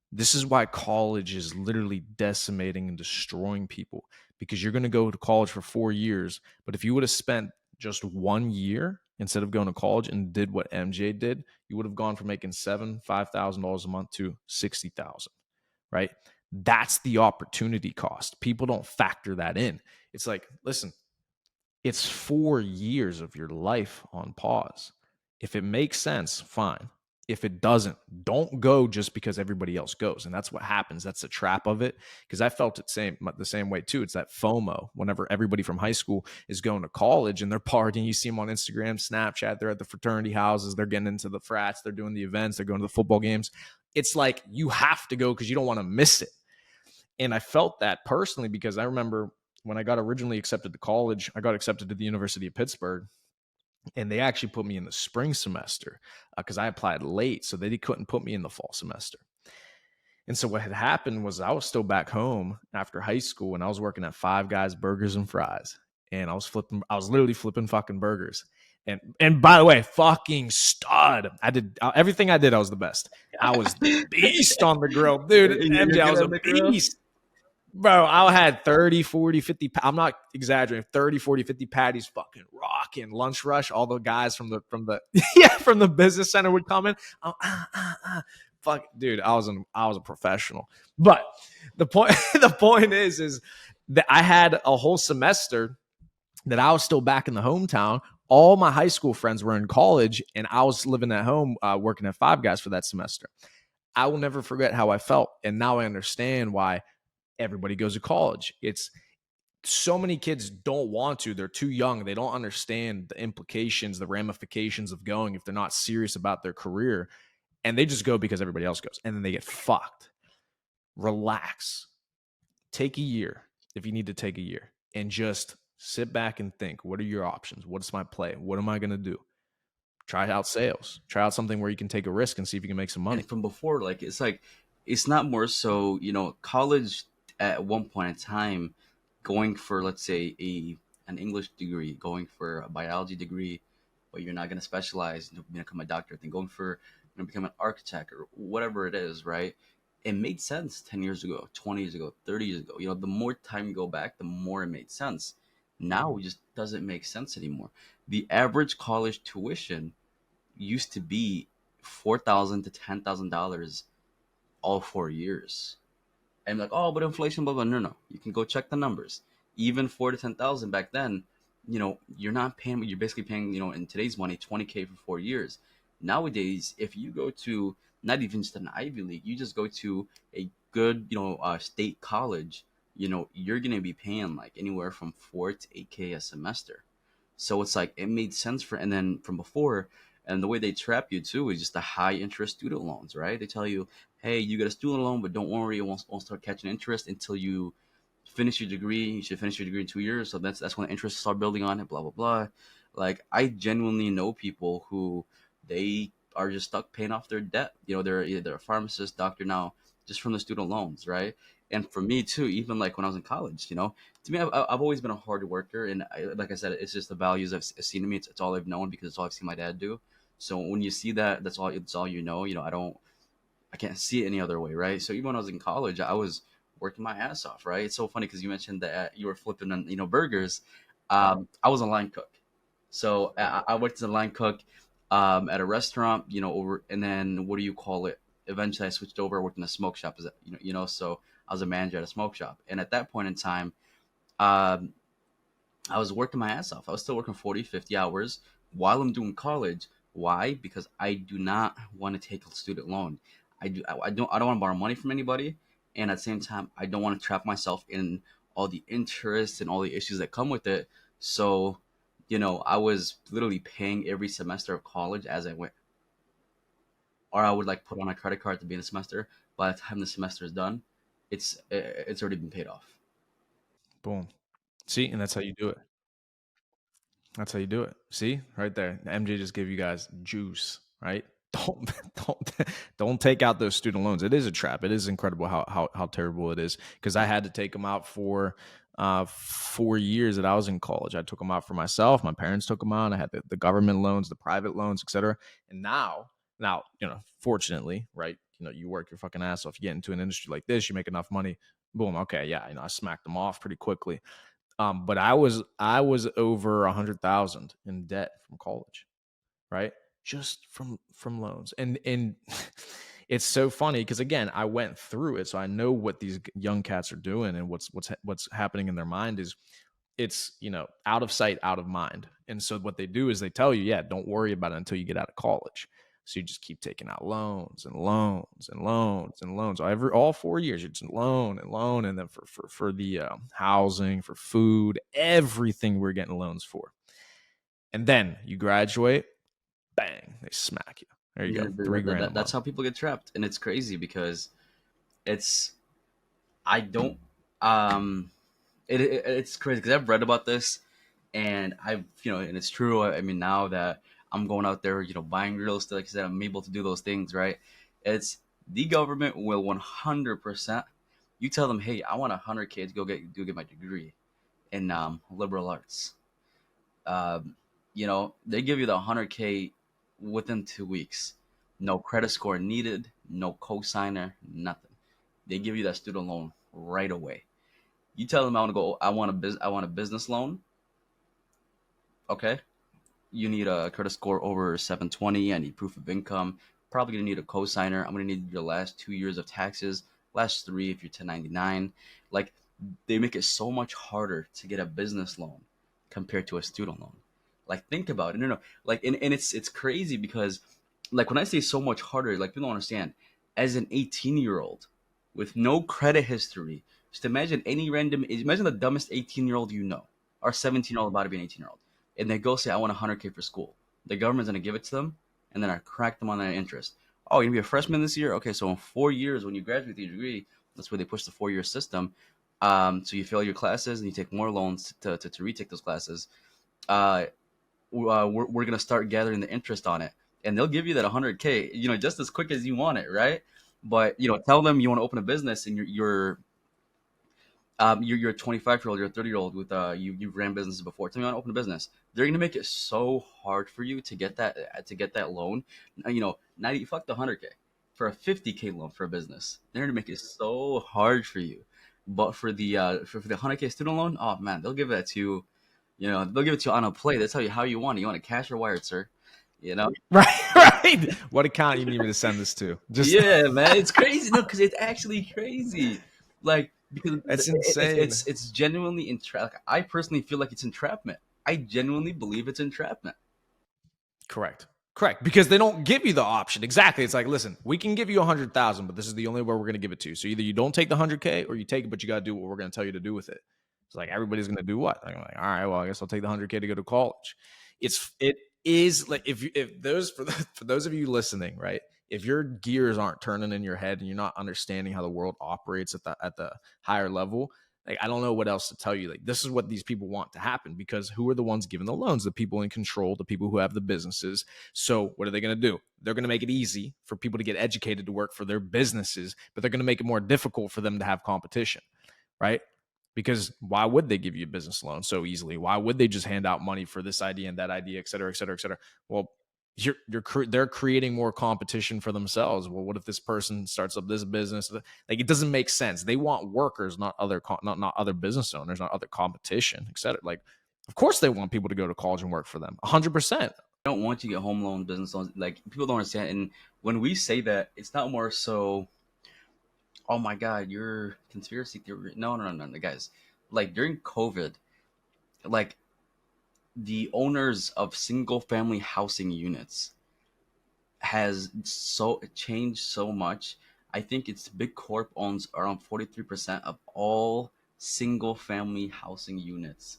this is why college is literally decimating and destroying people, because you're going to go to college for 4 years. But if you would have spent just 1 year instead of going to college and did what MJ did, you would have gone from making $5,000 a month to 60,000, right? That's the opportunity cost. People don't factor that in. It's like, listen, it's 4 years of your life on pause. If it makes sense, fine. If it doesn't, don't go just because everybody else goes. And that's what happens. That's the trap of it. Because I felt it the same way too. It's that FOMO. Whenever everybody from high school is going to college and they're partying, you see them on Instagram, Snapchat, they're at the fraternity houses, they're getting into the frats, they're doing the events, they're going to the football games. It's like you have to go because you don't want to miss it. And I felt that personally because I remember when I got originally accepted to college, I got accepted to the University of Pittsburgh. And they actually put me in the spring semester because I applied late. So they couldn't put me in the fall semester. And so what had happened was I was still back home after high school and I was working at Five Guys Burgers and Fries. And I was literally flipping fucking burgers. And by the way, fucking stud. I did everything I did. I was the best. I was the beast on the grill, dude. You're MJ, I good was a at the grill. beast. Bro, I had 30, 40, 50. I'm not exaggerating. 30, 40, 50 patties fucking rocking. Lunch rush. All the guys from the yeah, from the business center would come in. Fuck, dude, I was a professional. But the point the point is that I had a whole semester that I was still back in the hometown. All my high school friends were in college, and I was living at home, working at Five Guys for that semester. I will never forget how I felt, and now I understand why everybody goes to college. It's so many kids don't want to. They're too young. They don't understand the implications, the ramifications of going if they're not serious about their career. And they just go because everybody else goes. And then they get fucked. Relax. Take a year if you need to take a year and just sit back and think, what are your options? What's my play? What am I going to do? Try out sales. Try out something where you can take a risk and see if you can make some money. And from before, like it's not more so, college at one point in time, going for, let's say, a an English degree, going for a biology degree, but you're not going to specialize and become a doctor, then going for, become an architect or whatever it is, right? It made sense 10 years ago, 20 years ago, 30 years ago. The more time you go back, the more it made sense. Now it just doesn't make sense anymore. The average college tuition used to be $4,000 to $10,000 all 4 years. And like, oh, but inflation, blah blah. No, no, you can go check the numbers. Even 4 to 10,000 back then, you're not paying. You're basically paying, in today's money, 20K for 4 years. Nowadays, if you go to not even just an Ivy League, you just go to a good, state college, you're gonna be paying like anywhere from 4 to 8K a semester. So it's like it made sense for, and then from before, and the way they trap you too is just the high interest student loans, right? They tell you, hey, you get a student loan, but don't worry, it won't start catching interest until you finish your degree. You should finish your degree in 2 years, so that's when the interest start building on it. Blah blah blah. Like I genuinely know people who they are just stuck paying off their debt. They're either a pharmacist, doctor now, just from the student loans, right? And for me too, even like when I was in college, to me, I've always been a hard worker, and like I said, it's just the values I've seen in me. It's all I've known because it's all I've seen my dad do. So when you see that, that's all. It's all you know. I can't see it any other way, right? So even when I was in college, I was working my ass off, right? It's so funny because you mentioned that you were flipping on, burgers. I was a line cook, so I worked as a line cook at a restaurant, over, and then what do you call it? Eventually, I switched over, worked in a smoke shop, so I was a manager at a smoke shop, and at that point in time, um, I was working my ass off. I was still working 40, 50 hours while I'm doing college. Why? Because I do not want to take a student loan. I don't want to borrow money from anybody. And at the same time, I don't want to trap myself in all the interest and all the issues that come with it. So, I was literally paying every semester of college as I went. Or I would like put on a credit card to be in the semester. By the time the semester is done, it's already been paid off. Boom. See, and that's how you do it. That's how you do it. See, right there. MJ just gave you guys juice, right? Don't don't don't take out those student loans. It is a trap. It is incredible how terrible it is. Because I had to take them out for 4 years that I was in college. I took them out for myself. My parents took them out. I had the government loans, the private loans, etc. And now, fortunately, right? You work your fucking ass off. You get into an industry like this, you make enough money. Boom. Okay, yeah, I smacked them off pretty quickly. But I was over 100,000 in debt from college, right? Just from loans, and it's so funny because again, I went through it, so I know what these young cats are doing and what's happening in their mind is it's out of sight, out of mind. And so what they do is they tell you, yeah, don't worry about it until you get out of college. So you just keep taking out loans and loans and loans and loans. All 4 years, you're just loan and loan, and then for the housing, for food, everything we're getting loans for. And then you graduate, bang, they smack you. There you Yeah, go, 3 grand a that's month. how people get trapped, and it's crazy because it's I don't it's crazy because I've read about this, and I've and it's true. I mean, now that I'm going out there, buying real estate, like I said, I'm able to do those things, right? It's the government will 100%. You tell them, hey, I want 100K to go get my degree in liberal arts. They give you the 100K within 2 weeks. No credit score needed, no cosigner, nothing. They give you that student loan right away. You tell them I want a business loan. Okay, you need a credit score over 720. I need proof of income. Probably gonna need a cosigner. I'm gonna need your last 2 years of taxes, last three if you're 1099. Like, they make it so much harder to get a business loan compared to a student loan. Like, think about it. No. Like, and it's crazy because, like, when I say so much harder, like, people don't understand. As an 18-year-old with no credit history, just imagine the dumbest 18-year-old you know, or 17-year-old about to be an 18-year-old, and they go say, I want 100K for school. The government's gonna give it to them, and then I crack them on that interest. Oh, you're gonna be a freshman this year? Okay, so in 4 years, when you graduate with your degree, that's where they push the 4 year system. So you fail your classes and you take more loans to retake those classes. Uh, we're gonna start gathering the interest on it, and they'll give you that 100K, just as quick as you want it, right? But tell them you want to open a business, and you're a 25-year-old, you're a 30-year-old with you've ran businesses before. Tell me you want to open a business. They're gonna make it so hard for you to get that loan. Not even fuck the 100K for a 50K loan for a business. They're gonna make it so hard for you. But for the 100K student loan, oh man, they'll give it to you. They'll give it to you on a plate. That's how you want it. You want it cash or wired, sir? You know. Right, right. What account you need me to send this to? Just Yeah, man, it's crazy. No, because it's actually crazy. Like, because it's insane. it's genuinely entrap. Like, I personally feel like it's entrapment. I genuinely believe it's entrapment. Correct. Correct. Because they don't give you the option. Exactly. It's like, listen, we can give you 100,000, but this is the only way we're going to give it to you. So either you don't take the 100K or you take it, but you got to do what we're going to tell you to do with it. It's like, everybody's going to do what? I'm like, all right, well, I guess I'll take the 100K to go to college. It is like, if those, for those of you listening, right? If your gears aren't turning in your head and you're not understanding how the world operates at the higher level, like, I don't know what else to tell you. Like, this is what these people want to happen, because who are the ones giving the loans? The people in control, the people who have the businesses. So what are they going to do? They're going to make it easy for people to get educated to work for their businesses, but they're going to make it more difficult for them to have competition, right? Because why would they give you a business loan so easily? Why would they just hand out money for this idea and that idea, et cetera, et cetera, et cetera? Well, they're creating more competition for themselves. Well, what if this person starts up this business? Like, it doesn't make sense. They want workers, not other business owners, not other competition, et cetera. Like, of course they want people to go to college and work for them, 100%. I don't want you to get home loan, business loans. Like, people don't understand. And when we say that, it's not more so, oh my God, you're conspiracy theory. No, guys. Like, during COVID, like, the owners of single family housing units has so changed so much. I think it's Big Corp owns around 43% of all single family housing units,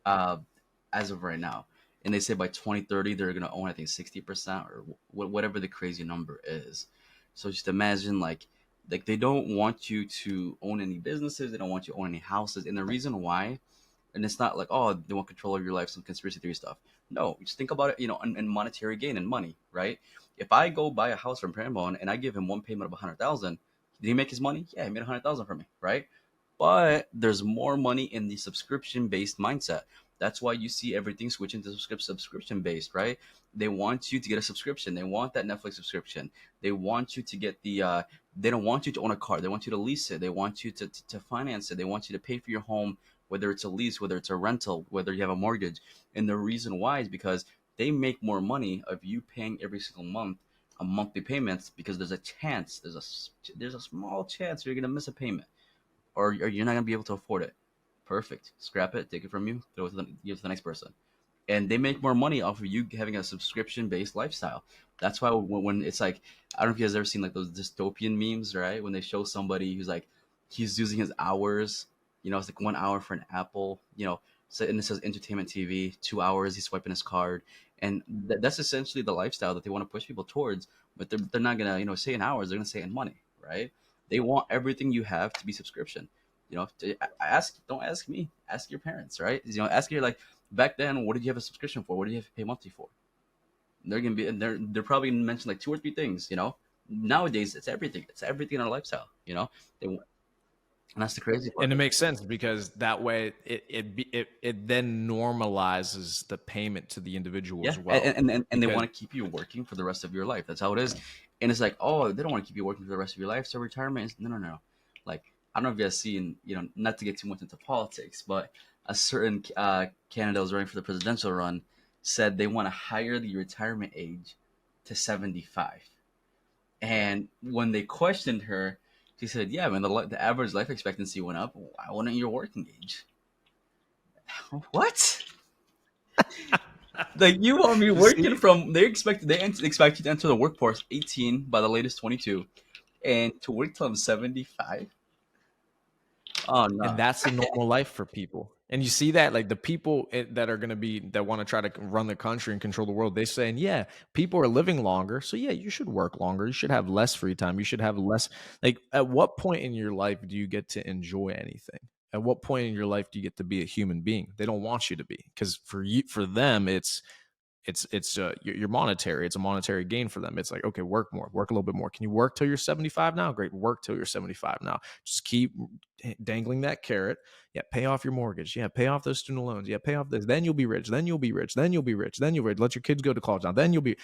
uh, as of right now. And they say by 2030 they're gonna own, I think, 60%, or whatever the crazy number is. So just imagine, like they don't want you to own any businesses. They don't want you to own any houses. And the reason why, and it's not like, oh, they want control of your life, some conspiracy theory stuff. No, just think about it, in monetary gain and money, right? If I go buy a house from Paramount and I give him one payment of 100,000, did he make his money? Yeah, he made 100,000 for me, right? But there's more money in the subscription based mindset. That's why you see everything switching to subscription based, right? They want you to get a subscription. They want that Netflix subscription. They want you to get they don't want you to own a car. They want you to lease it. They want you to finance it. They want you to pay for your home, whether it's a lease, whether it's a rental, whether you have a mortgage. And the reason why is because they make more money of you paying every single month a monthly payments, because there's a small chance you're gonna miss a payment, or you're not gonna be able to afford it. Perfect. Scrap it, take it from you, give it to the next person. And they make more money off of you having a subscription based lifestyle. That's why when it's like, I don't know if you guys ever seen like those dystopian memes, right? When they show somebody who's like, he's using his hours, it's like 1 hour for an apple, so, and it says entertainment TV, 2 hours, he's swiping his card. And that's essentially the lifestyle that they want to push people towards. But they're not gonna, say in hours, they're gonna say in money, right? They want everything you have to be subscription. Don't ask me, ask your parents, right? Ask your, like, back then, what did you have a subscription for? What did you have to pay monthly for? They're gonna be, and they're probably gonna mention like two or three things. Nowadays it's everything. It's everything in our lifestyle. They want, and that's the crazy part. And it makes sense, because that way it then normalizes the payment to the individual as well. And they want to keep you working for the rest of your life. That's how it is. And it's like, oh, they don't want to keep you working for the rest of your life. So retirement is no. Like, I don't know if you guys seen, not to get too much into politics, but a certain candidate was running for the presidential run said they want to higher the retirement age to 75. And when they questioned her, she said, "Yeah, man, the average life expectancy went up. Why wouldn't your working age?" What? Like you want me You working see? from? They expect you to enter the workforce 18 by the latest 22, and to work till I'm 75. Oh And no. that's the normal life for people. And you see that, like the people that are going to be that want to try to run the country and control the world, they're saying, yeah, people are living longer. So, yeah, you should work longer. You should have less free time. You should have less. Like, at what point in your life do you get to enjoy anything? At what point in your life do you get to be a human being? They don't want you to be, because for them, it's you're monetary. It's a monetary gain for them. It's like, okay, work more, work a little bit more. Can you work till you're 75 now? Great, work till you're 75 now. Just keep dangling that carrot. Yeah, pay off your mortgage. Yeah, pay off those student loans. Yeah, pay off this. Then you'll be rich. Then you'll be rich. Then you'll be rich. Then you'll be rich. Let your kids go to college now. Then you'll be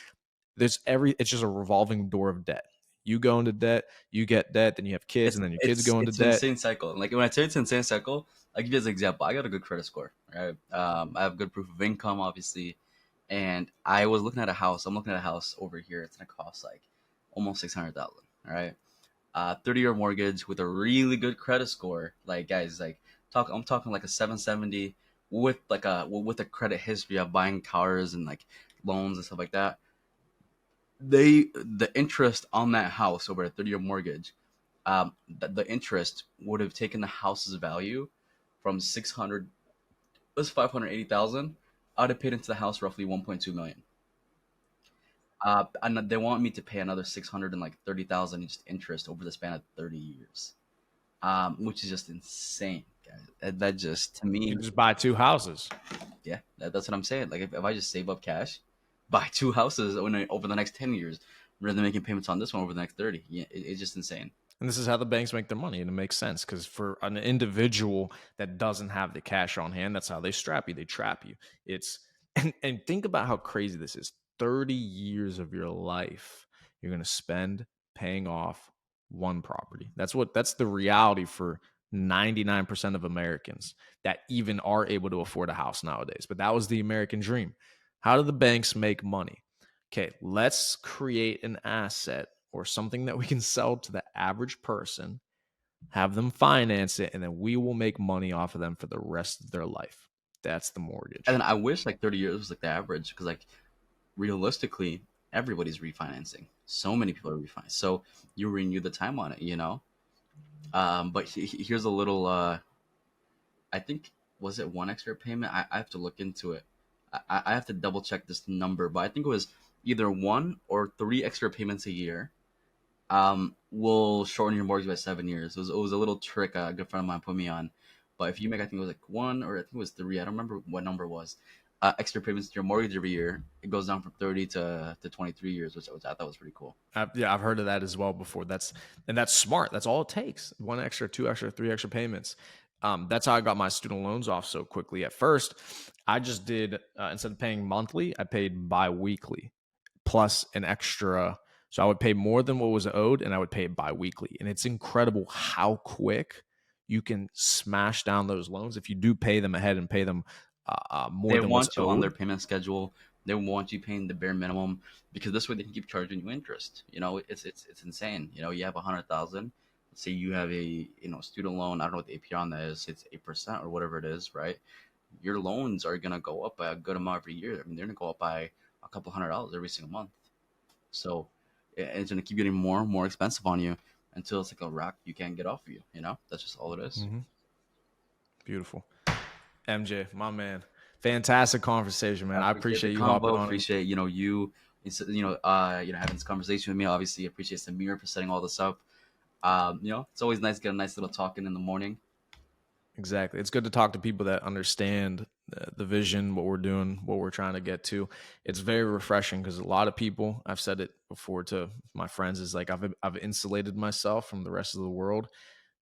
it's just a revolving door of debt. You go into debt, you get debt, then you have kids, It's and then your kids it's go into it's an debt. insane cycle. And like when I say it's an insane cycle, I'll give you as an example. I got a good credit score, right? I have good proof of income, obviously, and I was looking at a house. I'm looking at a house over here. It's gonna cost like almost 600,000. All right, 30-year mortgage with a really good credit score. Like guys, I'm talking like a 770 with a credit history of buying cars and like loans and stuff like that. The interest on that house over a 30-year mortgage, the interest would have taken the house's value from 600, was 580,000. I'd have paid into the house roughly 1.2 million. And they want me to pay another 630,000 in just interest over the span of 30 years, which is just insane, guys. That just to You me, can just buy two houses. yeah, that's what I'm saying. Like if I just save up cash, buy two houses over the next 10 years, rather than making payments on this one over the next 30, yeah, it's just insane. And this is how the banks make their money. And it makes sense, because for an individual that doesn't have the cash on hand, that's how they strap you. They trap you. It's and think about how crazy this is. 30 years of your life you're going to spend paying off one property. That's the reality for 99% of Americans that even are able to afford a house nowadays. But that was the American dream. How do the banks make money? Okay, let's create an asset or something that we can sell to the average person, have them finance it, and then we will make money off of them for the rest of their life. That's the And mortgage. then I wish like 30 years was like the average because like realistically, everybody's refinancing. So many people are refinancing. So you renew the time on it, you know. But here's a little. I think was it one extra payment? I have to look into it. I have to double check this number, but I think it was either one or three extra payments a year. Will shorten your mortgage by 7 years. It was a little trick a good friend of mine put me on. But if you make, I think it was like one or I think it was three. I don't remember what number it was. Extra payments to your mortgage every year. It goes down from 30 to 23 years, which I thought was pretty cool. Yeah, I've heard of that as well before. That's smart. That's all it takes. One extra, two extra, three extra payments. That's how I got my student loans off so quickly. At first, I just did instead of paying monthly, I paid bi-weekly plus an extra. So I would pay more than what was owed, and I would pay it bi-weekly. And it's incredible how quick you can smash down those loans if you do pay them ahead and pay them more They than what's want you on their owed. payment schedule. They want you paying the bare minimum because this way they can keep charging you interest. It's insane. You have 100,000. Let's say you have a student loan. I don't know what the APR on that is. It's 8% or whatever it is, right? Your loans are gonna go up by a good amount every year. I mean, they're gonna go up by a couple $100 every single month. So it's gonna keep getting more and more expensive on you until it's like a rock you can't get off of you. That's just all it is. Mm-hmm. Beautiful. MJ, my man. Fantastic conversation, I man. I appreciate the appreciate you hopping convo. on. Appreciate having this conversation with me. Obviously, appreciate Samir for setting all this up. It's always nice to get a nice little talking in the morning. Exactly. It's good to talk to people that understand the vision, what we're doing, what we're trying to get to. It's very refreshing because a lot of people, I've said it before to my friends, is like I've insulated myself from the rest of the world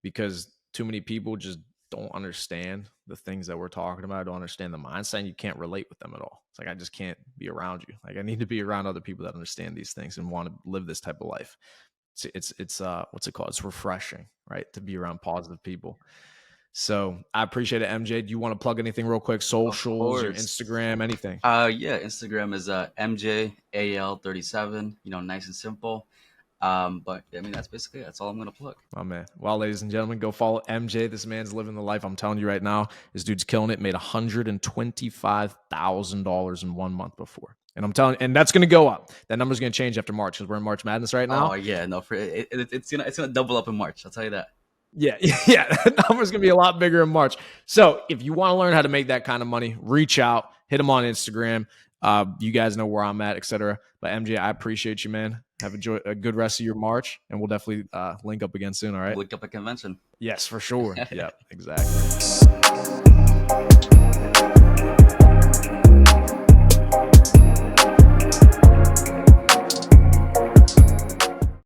because too many people just don't understand the things that we're talking about. I don't understand the mindset. And you can't relate with them at all. It's like I just can't be around you. Like I need to be around other people that understand these things and want to live this type of life. it's what's it called? It's refreshing, right? To be around positive people. So I appreciate it, MJ. Do you want to plug anything real quick? Of Socials, your course. Instagram, anything? Yeah, Instagram is MJAL37. Nice and simple. But I mean, that's all I'm gonna plug. Oh man. Well, ladies and gentlemen, go follow MJ. This man's living the life. I'm telling you right now, this dude's killing it. Made $125,000 in 1 month before. And I'm telling you, and that's gonna go up. That number's gonna change after March because we're in March Madness right now. Oh yeah, no, it's gonna double up in March. I'll tell you that. Yeah, yeah, that number's gonna be a lot bigger in March. So if you want to learn how to make that kind of money, reach out, hit him on Instagram. You guys know where I'm at, etc. But MJ, I appreciate you, man. Have a good rest of your March, and we'll definitely link up again soon. All right. Link up at convention. Yes, for sure. Yeah, exactly.